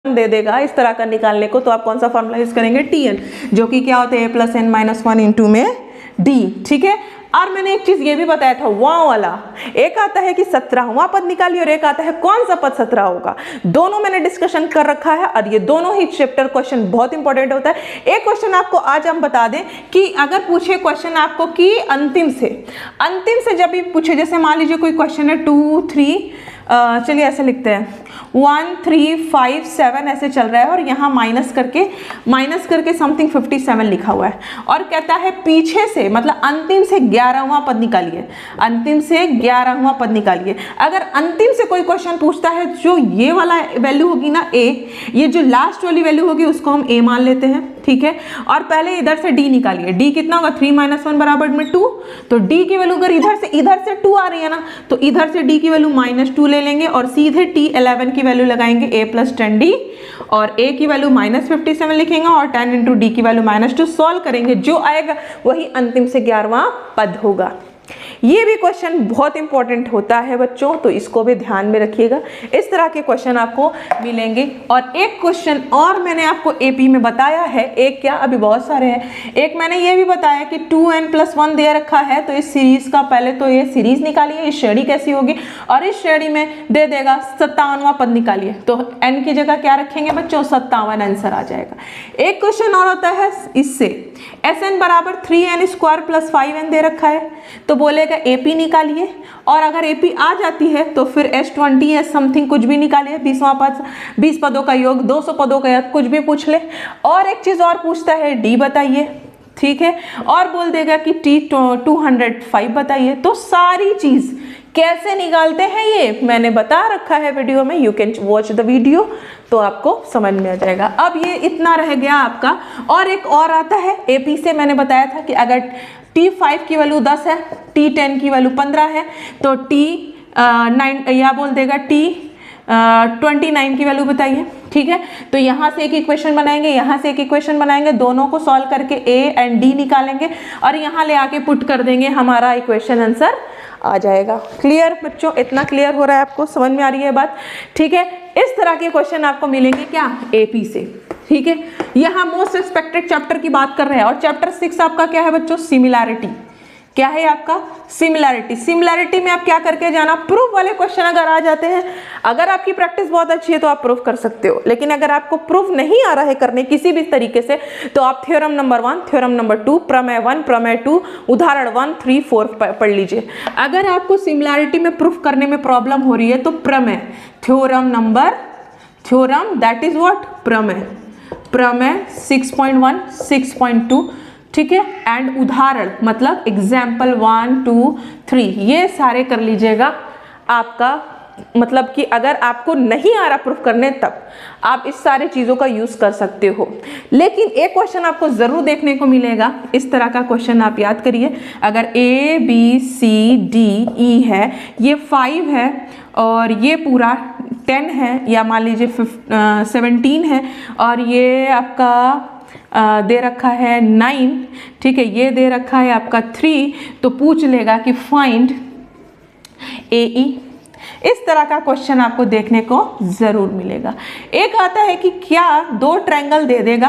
दे देगा इस तरह का निकालने को, तो आप कौन सा फॉर्मूला यूज करेंगे, Tn, जो कि क्या होता है a + n - 1 इंटू में d। ठीक है, और मैंने एक चीज ये भी बताया था वहाँ वाला, एक आता है कि 17वां पद निकालिए और एक आता है कौन सा पद 17 होगा, दोनों मैंने डिस्कशन कर रखा है और ये दोनों ही चैप्टर क्वेश्चन बहुत इंपॉर्टेंट होता है। एक क्वेश्चन आपको आज हम बता दें कि अगर पूछे क्वेश्चन आपको कि अंतिम से जब भी पूछे, जैसे मान लीजिए कोई क्वेश्चन है 2 3 चलिए ऐसे लिखते हैं 1 3 5 7 ऐसे चल रहा है और यहाँ माइनस करके समथिंग 57 लिखा हुआ है और कहता है पीछे से मतलब अंतिम से 11वां पद निकालिए, अंतिम से 11वां पद निकालिए। अगर अंतिम से कोई क्वेश्चन पूछता है जो ये वाला वैल्यू होगी ना a, ये जो लास्ट वाली वैल्यू होगी उसको हम a मान लेते हैं, ठीक है। और पहले इधर से d निकालिए, d कितना होगा 3 - 1 बराबर में 2, तो d की वैल्यू अगर इधर से 2 आ रही है ना तो इधर से d की वैल्यू -2 ले लेंगे और सीधे t11 की वैल्यू लगाएंगे a + 10d और a की वैल्यू -57 लिखेंगे और 10 × d की वैल्यू -2 सॉल्व करेंगे, जो आएगा वही अंतिम से 11वां पद होगा। ये भी क्वेश्चन बहुत इंपॉर्टेंट होता है बच्चों, तो इसको भी ध्यान में रखिएगा। इस तरह के क्वेश्चन आपको मिलेंगे। और एक क्वेश्चन और मैंने आपको एपी में बताया है, एक क्या अभी बहुत सारे हैं, एक मैंने ये भी बताया कि 2n + 1 दे रखा है, तो इस सीरीज का पहले तो ये सीरीज निकालिए, इस श्रेणी कैसी होगी, और इस श्रेणी में दे देगा 57वां पद निकालिए, तो n की जगह क्या रखेंगे बच्चों 57 आंसर आ जाएगा। एक क्वेश्चन और होता है इससे, Sn = 3n² + 5n दे रखा है, तो बोलेगा AP निकालिए, और अगर AP आ जाती है तो फिर S20 या समथिंग कुछ भी निकालिए, 20वां पद 20 पदों का योग 200 पदों का योग कुछ भी पूछ ले। और एक चीज और पूछता है D बताइए, ठीक है, और बोल देगा कि T205 बताइए। तो सारी चीज कैसे निकालते हैं ये मैंने बता रखा है वीडियो में, you can watch the video, तो आपको समझ में आ जाएगा। अब ये इतना रह गया आपका। और एक और आता है AP से, मैंने बताया था कि अगर T5 की वैल्यू 10 है, T10 की वैल्यू 15 है, तो T9 या बोल देगा T29 की वैल्यू बताइए, ठीक है। तो यहाँ से एक इक्वेशन बनाएंगे, यहाँ से एक इक्वेशन बनाएंगे, दोनों को सॉल्व करके A और D निकालेंगे और यहाँ ले आके पुट कर देंगे, हमारा इक्वेशन आंसर आ जाएगा। क्लियर बच्चों, इतना क्लियर हो रहा है आपको, समझ में आ रही है बात, ठीक है। इस तरह के क्वेश्चन आपको मिलेंगे क्या AP से, ठीक है। यहाँ मोस्ट एक्सपेक्टेड चैप्टर की बात कर रहे हैं और चैप्टर 6 आपका क्या है बच्चों, सिमिलैरिटी। क्या है आपका सिमिलैरिटी। सिमिलैरिटी में आप क्या करके जाना, प्रूफ वाले क्वेश्चन अगर आ जाते हैं, अगर आपकी प्रैक्टिस बहुत अच्छी है तो आप प्रूफ कर सकते हो, लेकिन अगर आपको प्रूफ नहीं आ रहा है करने किसी भी तरीके से, तो आप थ्योरम नंबर 1, थ्योरम नंबर 2, प्रमेय 1, प्रमेय 2, उदाहरण 1, 3, 4 पढ़ लीजिए। अगर आपको सिमिलैरिटी में प्रूफ करने में प्रॉब्लम हो रही है तो प्रमेय, थ्योरम दैट इज व्हाट, प्रमेय 6.1, 6.2, ठीक है, एंड उदाहरण मतलब एग्जाम्पल 1, 2, 3, ये सारे कर लीजिएगा। आपका मतलब कि अगर आपको नहीं आ रहा प्रूफ करने तब आप इस सारी चीज़ों का यूज़ कर सकते हो। लेकिन एक क्वेश्चन आपको ज़रूर देखने को मिलेगा, इस तरह का क्वेश्चन आप याद kariye, अगर A B C D E है, ये 5 है और ये पूरा 10 है, या मान लीजिए 17 है, और ये आपका दे रखा है 9, ठीक है, ये दे रखा है आपका 3, तो पूछ लेगा कि फाइंड AE। इस तरह का क्वेश्चन आपको देखने को जरूर मिलेगा। एक आता है कि क्या 2 ट्रायंगल दे देगा,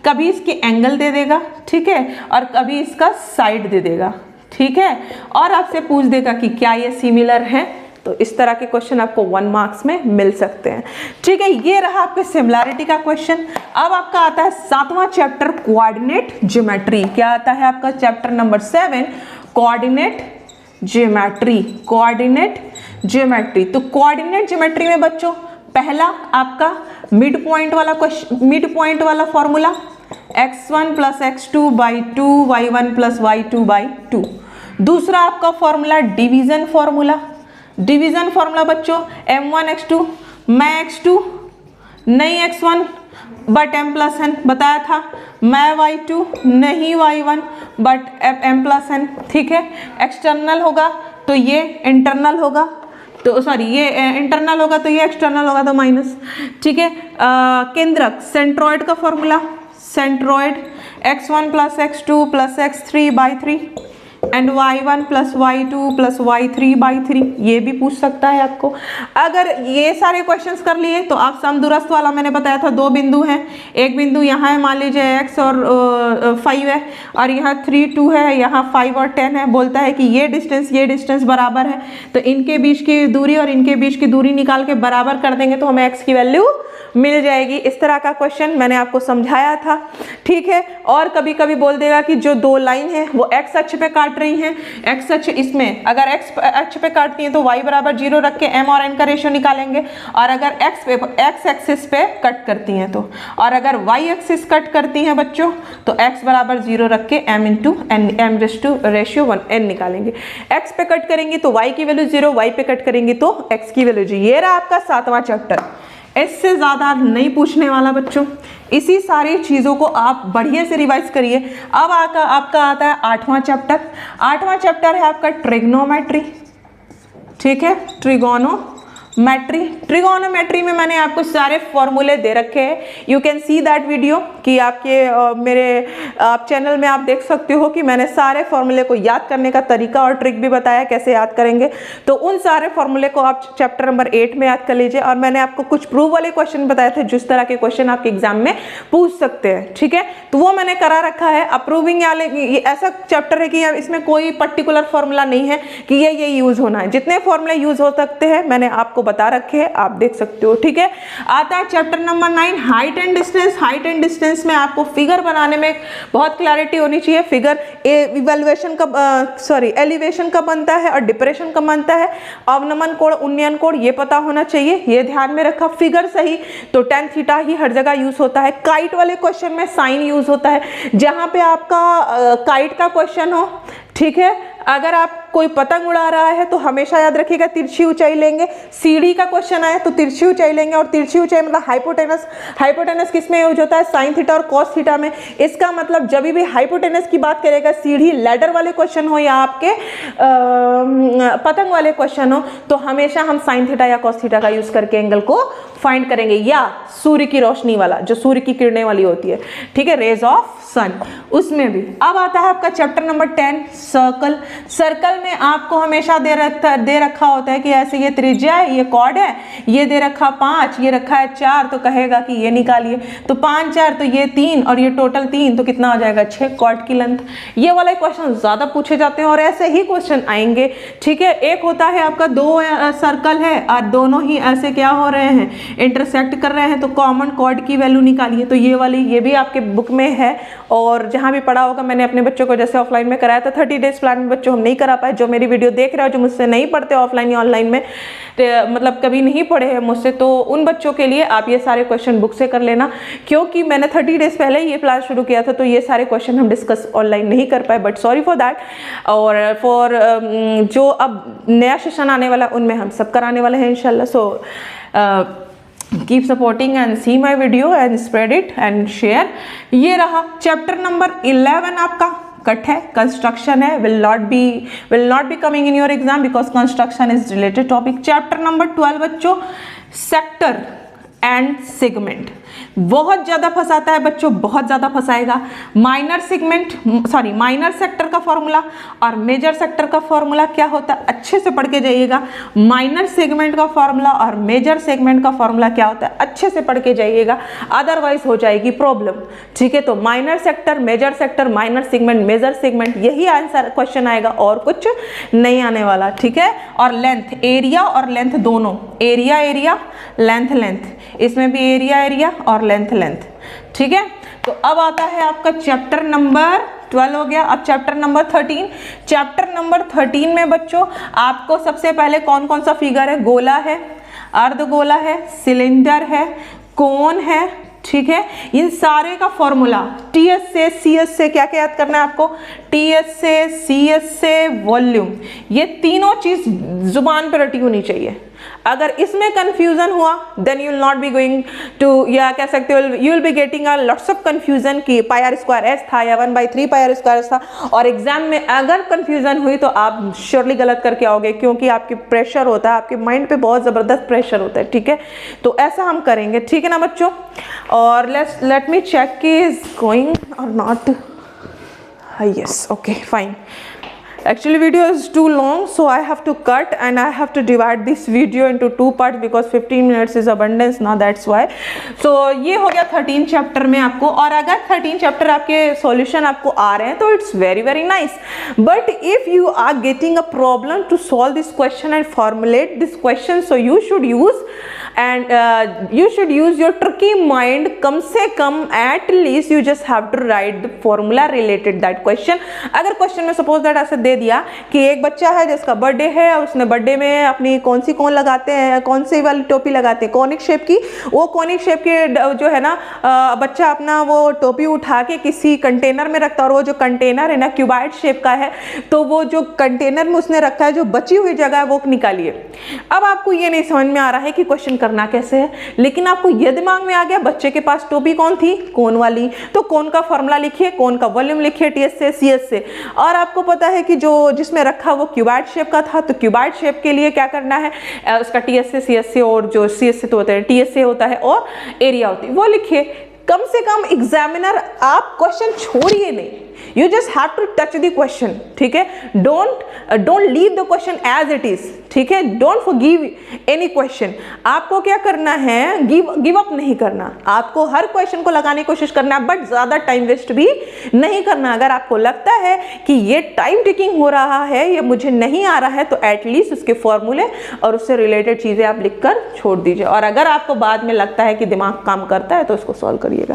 कभी इसके एंगल दे देगा, ठीक है, और कभी इसका साइड दे देगा, ठीक है, और आपसे पूछ देगा कि क्या ये सिमिलर है। तो इस तरह के क्वेश्चन आपको 1 मार्क्स में मिल सकते हैं, ठीक है। ये रहा आपके सिमिलैरिटी का क्वेश्चन। अब आपका आता है 7वां चैप्टर, कोऑर्डिनेट ज्योमेट्री। क्या आता है आपका चैप्टर नंबर 7, कोऑर्डिनेट ज्योमेट्री। तो कोऑर्डिनेट ज्योमेट्री में बच्चों पहला आपका मिड पॉइंट वाला formula, x1 + x2 / 2 y1 + y2 / 2। दूसरा आपका फॉर्मूला डिवीजन फॉर्मूला बच्चों, m1 x2 मैं x2 नहीं x1 बट m + n बताया था, मैं y2 नहीं y1 बट m + n, ठीक है। एक्सटर्नल होगा तो ये इंटरनल होगा, तो सॉरी ये इंटरनल होगा तो ये एक्सटर्नल होगा, तो माइनस, ठीक है। केंद्रक सेंट्रॉइड का formula, centroid x1 + x2 + x3 / 3, and y1 plus y2 plus y3/3, ये भी पूछ सकता है आपको। अगर ये सारे क्वेश्चंस कर लिए तो आप समदूरस्थ वाला मैंने बताया था, 2 बिंदु हैं, एक बिंदु यहाँ है मान लीजिए x और 5 है, और यहाँ 3 2 है, यहाँ 5 और 10 है। बोलता है कि ये डिस्टेंस बराबर है, तो इनके बीच की दूरी और इनके बीच की दूरी निकाल के बराबर कर देंगे तो हमें x की वैल्यू मिल जाएगी। इस तरह का क्वेश्चन मैंने आपको समझाया था, ठीक है। और कभी कभी बोल देगा कि जो 2 लाइन है वो x अक्ष पे काट रही हैं, x अक्ष इसमें अगर x अक्ष पे काटती हैं तो y बराबर 0 रख के m और n का रेशियो निकालेंगे, और अगर x एक्सिस पे कट करती हैं तो, और अगर y एक्सिस कट करती हैं बच्चों तो x बराबर 0 रख के m into m ratio 1n निकालेंगे। x पे कट करेंगी तो y की वैल्यू 0, y पे कट करेंगी तो x की वैल्यू 0। ये रहा आपका 7वां चैप्टर, इससे ज़्यादा नहीं पूछने वाला बच्चों। इसी सारी चीज़ों को आप बढ़िया से रिवाइज करिए। अब आपका आता है 8वां चैप्टर। 8वां चैप्टर है आपका ट्रिग्नोमेट्री, ठीक है, ट्रिगोनोमेट्री में मैंने आपको सारे फॉर्मूले दे रखे हैं। You can see that video कि आपके मेरे आप चैनल में आप देख सकते हो कि मैंने सारे फॉर्मूले को याद करने का तरीका और ट्रिक भी बताया कैसे याद करेंगे। तो उन सारे फॉर्मूले को आप चैप्टर नंबर 8 में याद कर लीजिए। और मैंने आपको कुछ प्रूव वाले क्वेश्चन बताए थे जिस तरह के क्वेश्चन आपके एग्जाम में पूछ सकते हैं, ठीक है, तो वो मैंने करा रखा है। अप्रूविंग वाले ये ऐसा चैप्टर है कि इसमें कोई पर्टिकुलर फॉर्मूला नहीं है कि ये यूज होना है। जितने फॉर्मूले यूज हो सकते हैं मैंने आपको बता रखे हैं, आप देख सकते हो, ठीक है। आता है chapter number 9 height and distance. Height and distance में आपको फिगर बनाने में बहुत क्लैरिटी होनी चाहिए। फिगर इवैल्यूएशन का एलिवेशन का बनता है और डिप्रेशन का बनता है, अवनमन कोण, उन्नयन कोण, ये पता होना चाहिए, ये ध्यान में रखा। फिगर सही तो tan थीटा ही हर जगह यूज होता है। काइट वाले क्वेश्चन में साइन यूज होता है। जहां पे आपका काइट का क्वेश्चन हो, ठीक है, अगर आप कोई पतंग उड़ा रहा है तो हमेशा याद रखिएगा तिरछी ऊंचाई लेंगे। सीढ़ी का क्वेश्चन आए तो तिरछी ऊंचाई लेंगे, और तिरछी ऊंचाई मतलब हाइपोटेनस किस में यूज होता है? साइन थीटा और कॉस थीटा में। इसका मतलब जब भी हाइपोटेनस की बात करेगा, सीढ़ी लैडर वाले क्वेश्चन हो या आपके पतंग वाले क्वेश्चन हो, तो हमेशा हम साइन थीटा या कॉस थीटा का यूज करके एंगल को फाइंड करेंगे, या सूर्य की रोशनी वाला, जो सूर्य की किरणें वाली होती है, ठीक है, रेज ऑफ सन, उसमें भी। अब आता है आपका चैप्टर नंबर 10 सर्कल। सर्कल में आपको हमेशा दे रखा होता है कि ऐसे ये त्रिज्या है, ये कॉर्ड है, ये दे रखा 5, ये रखा है 4, तो कहेगा कि ये निकालिए, तो 5 4 तो ये 3 और ये टोटल 3, तो कितना हो जाएगा 6 कॉर्ड की लेंथ। ये वाले क्वेश्चन ज्यादा पूछे जाते हैं और ऐसे ही क्वेश्चन आएंगे, ठीक है। एक होता है आपका 2 सर्कल है और दोनों ही ऐसे क्या हो रहे हैं, इंटरसेक्ट कर रहे हैं, तो कॉमन कॉर्ड की वैल्यू निकालिए। तो ये वाली, ये भी आपके बुक में है और जहां भी पढ़ा होगा। मैंने अपने बच्चों को जैसे ऑफलाइन में कराया था 30 डेज प्लान में, बच्चों हम नहीं करा पाए। जो मेरी वीडियो देख रहे हो, जो मुझसे नहीं पढ़ते ऑफलाइन या ऑनलाइन में, मतलब कभी नहीं पढ़े हैं मुझसे, तो उन बच्चों के लिए आप ये सारे क्वेश्चन बुक से कर लेना, क्योंकि मैंने 30 डेज पहले ये क्लास शुरू किया था, तो ये सारे क्वेश्चन हम डिस्कस ऑनलाइन नहीं कर पाए, बट सॉरी फॉर दैट। और फॉर जो अब नया सेशन आने वाला उनमें हम सब कराने वाले हैं इंशाल्लाह। So keep supporting and see my video and spread it and share. ये रहा चैप्टर नंबर 11 आपका कट है, कंस्ट्रक्शन है, will not be coming in your exam because construction is related topic। Chapter number 12 बच्चों सेक्टर एंड सेगमेंट बहुत ज्यादा फंसाता है बच्चों, बहुत ज्यादा फंसाएगा। माइनर सेक्टर का फॉर्मूला और मेजर सेक्टर का फॉर्मूला क्या होता है, अच्छे से पढ़ के जाइएगा। माइनर सेगमेंट का फॉर्मूला और मेजर सेगमेंट का फॉर्मूला क्या होता है, अच्छे से पढ़ के जाइएगा, अदरवाइज हो जाएगी प्रॉब्लम, ठीक है। तो minor sector, major sector, minor segment, major segment, यही आंसर क्वेश्चन आएगा और कुछ नहीं आने वाला, ठीक है। और लेंथ, एरिया और लेंथ दोनों, एरिया लेंथ, इसमें भी एरिया और लेंथ, ठीक है। तो अब आता है आपका चैप्टर नंबर 12 हो गया। अब चैप्टर नंबर 13। चैप्टर नंबर 13 में बच्चों आपको सबसे पहले कौन कौन सा फिगर है, गोला है, अर्धगोला है, सिलेंडर है, कोन है, ठीक है। इन सारे का फॉर्मूला टीएस से सीएस से क्या क्या याद करना है आपको, टीएस से सीएस से वॉल्यूम, ये तीनों चीज जुबान पे रटी होनी चाहिए। अगर इसमें कंफ्यूजन हुआ then you will not be going to, या कह सकते हो you will be getting a lots of confusion कि पाई आर स्क्वायर एस था या 1/3 पाई आर स्क्वायर था। और एग्जाम में अगर कंफ्यूजन हुई तो आप श्योरली गलत करके आओगे, क्योंकि आपके प्रेशर होता है, आपके माइंड पे बहुत जबरदस्त प्रेशर होता है, ठीक है। तो ऐसा हम करेंगे, ठीक है ना बच्चों। और लेट मी चेक कि इज गोइंग और not, yes, okay fine. Actually video is too long, so I have to cut and I have to divide this video into 2 parts because 15 minutes is abundance now, that's why. So ये हो गया 13 chapter में आपको, और अगर 13 chapter आपके solution आपको आ रहे हैं तो it's very very nice, but if you are getting a problem to solve this question and formulate this question, so you should use and you should use your tricky mind. कम से कम at least you just have to write the formula related that question. अगर question में suppose that ऐसे दे दिया कि एक बच्चा है जिसका बर्थडे है और उसने बर्थडे में अपनी कौन सी कोन लगाते हैं, कौन सी वाली टोपी लगाते हैं, कॉनिक शेप की, वो कॉनिक शेप के जो है ना बच्चा अपना वो टोपी उठा के किसी कंटेनर में रखता है, और वो जो कंटेनर है ना क्यूबाइड शेप का है, तो वो जो कंटेनर में उसने रखा है जो बची हुई जगह है वो निकालिए। अब आपको ये नहीं समझ में आ रहा है कि क्वेश्चन करना कैसे है, लेकिन आपको ये दिमाग में आ गया बच्चे के पास टोपी कौन थी, कोन वाली, तो कोन का फॉर्मूला लिखिए, कोन का वॉल्यूम लिखिए टीएस से सीएस से, और आपको पता है कि जो जिसमें रखा वो क्यूबाइड शेप का था, तो क्यूबाइड शेप के लिए क्या करना है, उसका टीएस से सीएस से, और जो सीएस से तो होता है टीएस से होता है, और एरिया होती है वो लिखिए। कम से कम एग्जामिनर आप क्वेश्चन छोड़िए नहीं, you just have to touch the question, ठीक है, don't leave the question as it is, ठीक है, don't forgive any question। आपको क्या करना है, गिव अप नहीं करना, आपको हर क्वेश्चन को लगाने की कोशिश करना है, बट ज़्यादा टाइम वेस्ट भी नहीं करना। अगर आपको लगता है कि ये टाइम टेकिंग हो रहा है, ये मुझे नहीं आ रहा है, तो एटलीस्ट उसके फॉर्मूले और उससे रिलेटेड चीज़ें आप लिखकर छोड़ दीजिए, और अगर आपको बाद में लगता है कि दिमाग काम करता है तो उसको सॉल्व करिएगा।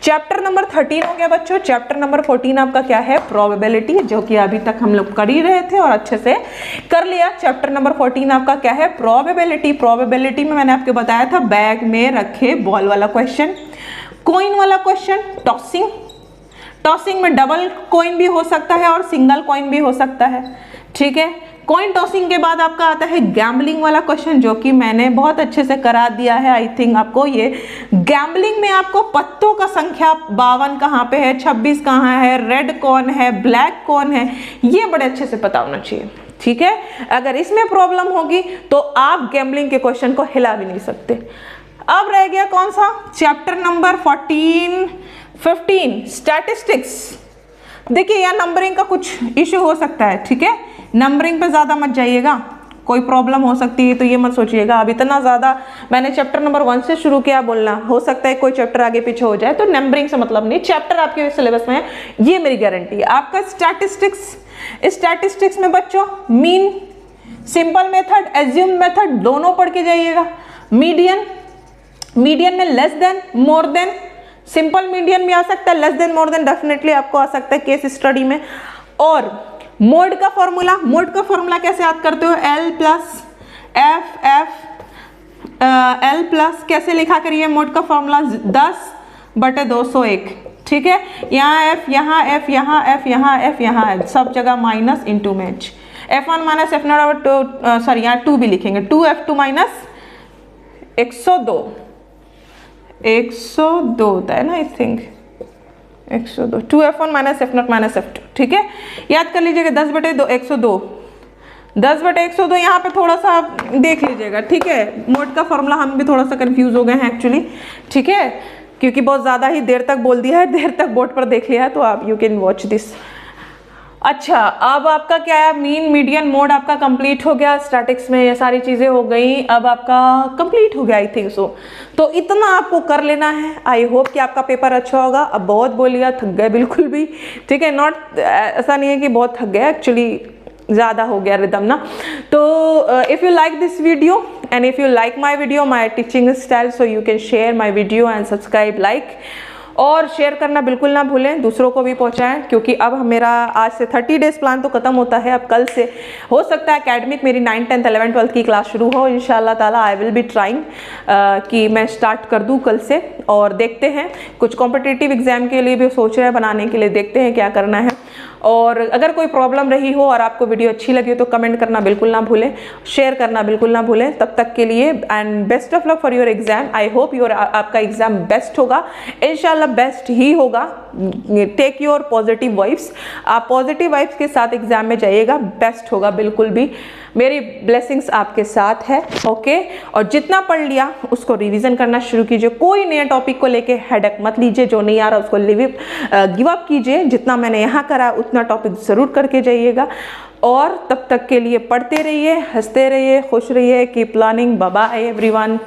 चैप्टर नंबर 13 हो गया बच्चों। चैप्टर नंबर 14 आपका क्या है, प्रोबेबिलिटी, जो कि अभी तक हम लोग कर ही रहे थे और अच्छे से कर लिया। चैप्टर नंबर 14 आपका क्या है, प्रोबेबिलिटी। प्रोबेबिलिटी में मैंने आपको बताया था बैग में रखे बॉल वाला क्वेश्चन, कॉइन वाला क्वेश्चन, टॉसिंग में डबल कॉइन भी हो सकता है और सिंगल कॉइन भी हो सकता है, ठीक है। कॉइन टॉसिंग के बाद आपका आता है गैम्बलिंग वाला क्वेश्चन, जो कि मैंने बहुत अच्छे से करा दिया है आई थिंक आपको। ये गैम्बलिंग में आपको पत्तों का संख्या 52 कहाँ पे है, 26 कहाँ है, रेड कौन है, ब्लैक कौन है, ये बड़े अच्छे से पता होना चाहिए, ठीक है। अगर इसमें प्रॉब्लम होगी तो आप गैम्बलिंग के क्वेश्चन को हिला भी नहीं सकते। अब रह गया कौन सा, चैप्टर नंबर 15 स्टैटिस्टिक्स। देखिए यार नंबरिंग का कुछ इश्यू हो सकता है, ठीक है, नंबरिंग पे ज़्यादा मत जाइएगा, कोई प्रॉब्लम हो सकती है तो ये मत सोचिएगा। अब इतना ज़्यादा मैंने चैप्टर नंबर 1 से शुरू किया बोलना, हो सकता है कोई चैप्टर आगे पीछे हो जाए, तो नंबरिंग से मतलब नहीं, चैप्टर आपके सिलेबस में है, ये मेरी गारंटी है। आपका स्टैटिस्टिक्स में बच्चों mean, simple method, assume method दोनों पढ़ के जाइएगा। मीडियन में less than, more than, simple median भी आ सकता है, less than more than definitely आपको आ सकता है केस स्टडी में। और मोड का फॉर्मूला कैसे याद करते हो, L प्लस L प्लस कैसे लिखा करिए, मोड का फॉर्मूला 10/201, ठीक है। यहाँ F, यहाँ F, यहाँ F, यहाँ F, यहाँ F, सब जगह minus into match, F1 minus F0 sorry यहाँ 2 भी लिखेंगे, 2F2 माइनस 102 होता है ना I think, 102, 2F1 minus F0 minus F2, ठीक है। याद कर लीजिएगा 10/102, 10/102। यहाँ पे थोड़ा सा देख लीजिएगा, ठीक है, मोड का फॉर्मूला हम भी थोड़ा सा कंफ्यूज हो गए हैं एक्चुअली, ठीक है, क्योंकि बहुत ज़्यादा ही देर तक बोल दिया है, देर तक बोर्ड पर देख लिया है, तो आप यू कैन वॉच दिस। अच्छा, अब आपका क्या है, मीन मीडियन मोड आपका कंप्लीट हो गया, स्टैटिक्स में ये सारी चीज़ें हो गई, अब आपका कंप्लीट हो गया आई थिंक सो। तो इतना आपको कर लेना है। आई होप कि आपका पेपर अच्छा होगा। अब बहुत बोल लिया, थक गए बिल्कुल भी, ठीक है, नॉट ऐसा नहीं है कि बहुत थक गए, एक्चुअली ज़्यादा हो गया रिदम ना। तो if you like this video and if you like my video, my teaching style, so you can share my video and subscribe, like, और शेयर करना बिल्कुल ना भूलें, दूसरों को भी पहुंचाएं, क्योंकि अब मेरा आज से 30 डेज प्लान तो ख़त्म होता है। अब कल से हो सकता है एकेडमिक मेरी 9th 10th 11th 12th की क्लास शुरू हो, इंशाल्लाह ताला आई विल बी ट्राइंग कि मैं स्टार्ट कर दूं कल से। और देखते हैं, कुछ कॉम्पिटिटिव एग्जाम के लिए भी सोच रहे हैं बनाने के लिए, देखते हैं क्या करना है। और अगर कोई प्रॉब्लम रही हो और आपको वीडियो अच्छी लगी हो तो कमेंट करना बिल्कुल ना भूलें, शेयर करना बिल्कुल ना भूलें। तब तक के लिए and best of luck for your exam. I hope आपका एग्जाम बेस्ट होगा, इंशाल्लाह बेस्ट ही होगा। टेक योर पॉजिटिव वाइब्स, आप पॉजिटिव वाइब्स के साथ एग्जाम में जाइएगा, बेस्ट होगा बिल्कुल भी। मेरी ब्लेसिंग्स आपके साथ है। ओके, और जितना पढ़ लिया उसको रिवीजन करना शुरू कीजिए। कोई नया टॉपिक को लेके हेडेक मत लीजिए, जो नहीं आ रहा उसको गिव अप कीजिए। जितना मैंने यहाँ करा उतना टॉपिक ज़रूर करके जाइएगा। और तब तक के लिए पढ़ते रहिए, हंसते रहिए, खुश रहिए। Keep learning. Bye bye everyone.